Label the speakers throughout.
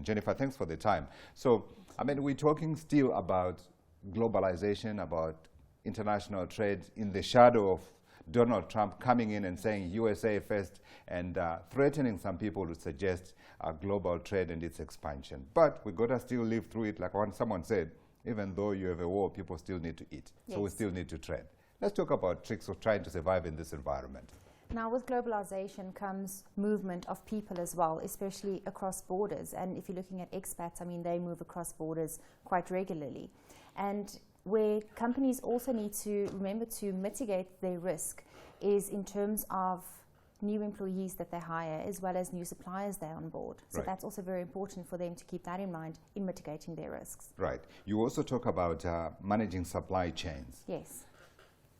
Speaker 1: Jennifer, thanks for the time. So, I mean, we're talking still about globalization, about international trade in the shadow of Donald Trump coming in and saying USA first and threatening some people to suggest global trade and its expansion. But we got to still live through it. Like someone said, even though you have a war, people still need to eat. Yes. So we still need to trade. Let's talk about tricks of trying to survive in this environment.
Speaker 2: Now, with globalization comes movement of people as well, especially across borders. And if you're looking at expats, I mean, they move across borders quite regularly. And where companies also need to remember to mitigate their risk is in terms of new employees that they hire, as well as new suppliers they're on board. So
Speaker 1: right.
Speaker 2: That's also very important for them to keep that in mind in mitigating their risks.
Speaker 1: Right. You also talk about managing supply chains.
Speaker 2: Yes.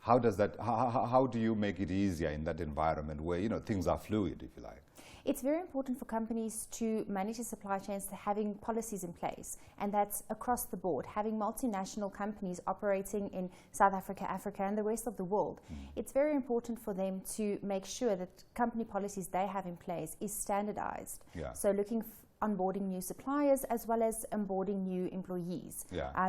Speaker 1: How does that? How do you make it easier in that environment where things are fluid, if you like?
Speaker 2: It's very important for companies to manage their supply chains, to having policies in place, and that's across the board. Having multinational companies operating in South Africa, Africa, and the rest of the world. It's very important for them to make sure that company policies they have in place is standardized.
Speaker 1: Yeah.
Speaker 2: So looking onboarding new suppliers as well as onboarding new employees,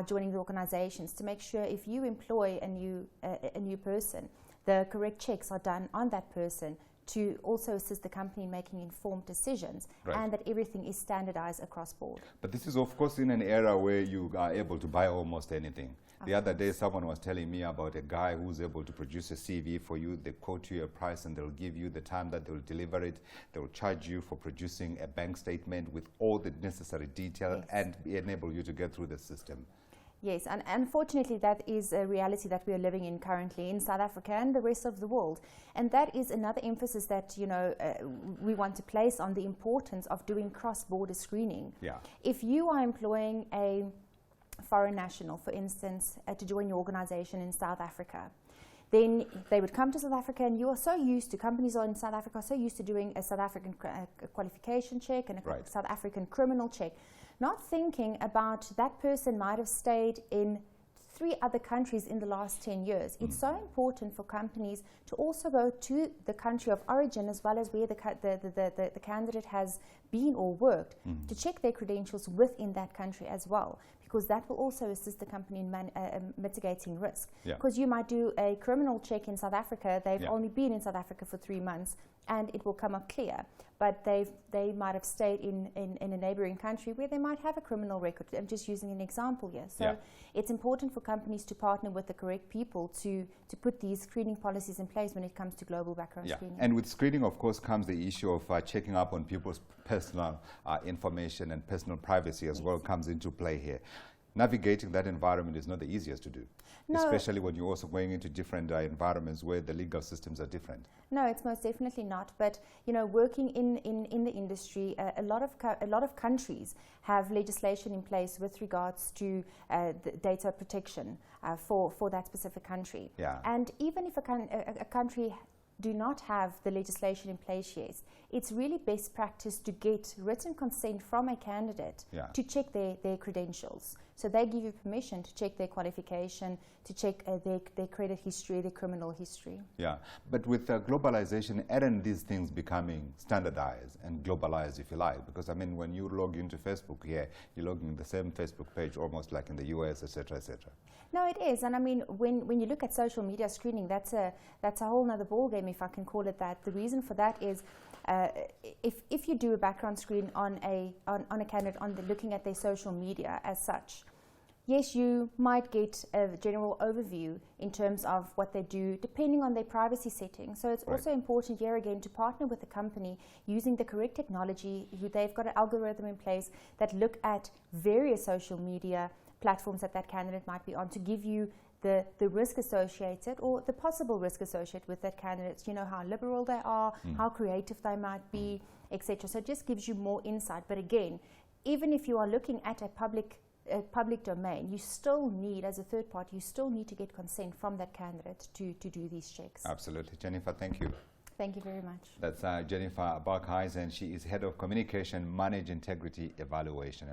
Speaker 2: joining the organizations to make sure if you employ a new person, the correct checks are done on that person to also assist the company in making informed decisions,
Speaker 1: right.
Speaker 2: and that everything is standardized across board.
Speaker 1: But this is, of course, in an era where you are able to buy almost anything. The other day, someone was telling me about a guy who's able to produce a CV for you. They quote you a price and they'll give you the time that they'll deliver it. They'll charge you for producing a bank statement with all the necessary detail, yes. and enable you to get through the system.
Speaker 2: Yes, and unfortunately that is a reality that we are living in currently in South Africa and the rest of the world. And that is another emphasis that we want to place on the importance of doing cross-border screening.
Speaker 1: Yeah.
Speaker 2: If you are employing a foreign national, for instance, to join your organization in South Africa, then they would come to South Africa, and you are so used to, companies in South Africa are so used to doing a South African qualification check and a
Speaker 1: right.
Speaker 2: South African criminal check, not thinking about that person might have stayed in 3 other countries in the last 10 years. It's so important for companies to also go to the country of origin as well as where the candidate has been or worked, to check their credentials within that country as well, because that will also assist the company in mitigating risk. Because you might do a criminal check in South Africa, they've only been in South Africa for 3 months, and it will come up clear. But they might have stayed in a neighboring country where they might have a criminal record. I'm just using an example here. So it's important for companies to partner with the correct people to put these screening policies in place when it comes to global background screening.
Speaker 1: And with screening, of course, comes the issue of checking up on people's personal information, and personal privacy as well comes into play here. Navigating that environment is not the easiest to do, especially when you're also going into different environments where the legal systems are different.
Speaker 2: No, it's most definitely not. But working in the industry, a lot of countries have legislation in place with regards to the data protection for that specific country. And even if a country do not have the legislation in place yet, it's really best practice to get written consent from a candidate to check their credentials. So they give you permission to check their qualification, to check their credit history, their criminal history.
Speaker 1: Yeah, but with globalization, aren't these things becoming standardized and globalized, if you like? Because, I mean, when you log into Facebook here, you log in the same Facebook page almost like in the US, etc., etc.
Speaker 2: No, it is. And I mean, when you look at social media screening, that's a whole nother ballgame, if I can call it that. The reason for that is if you do a background screen on a candidate looking at their social media as such, yes, you might get a general overview in terms of what they do, depending on their privacy settings. So it's also important here again to partner with the company using the correct technology. They've got an algorithm in place that look at various social media platforms that candidate might be on to give you the risk associated or the possible risk associated with that candidate. You know, how liberal they are, how creative they might be, etc. So it just gives you more insight. But again, even if you are looking at a public domain, you still need, as a third party, you still need to get consent from that candidate to do these checks.
Speaker 1: Absolutely. Jennifer, thank you.
Speaker 2: Thank you very much.
Speaker 1: That's Jennifer Barkhuizen. She is Head of Communication, Managed Integrity Evaluation.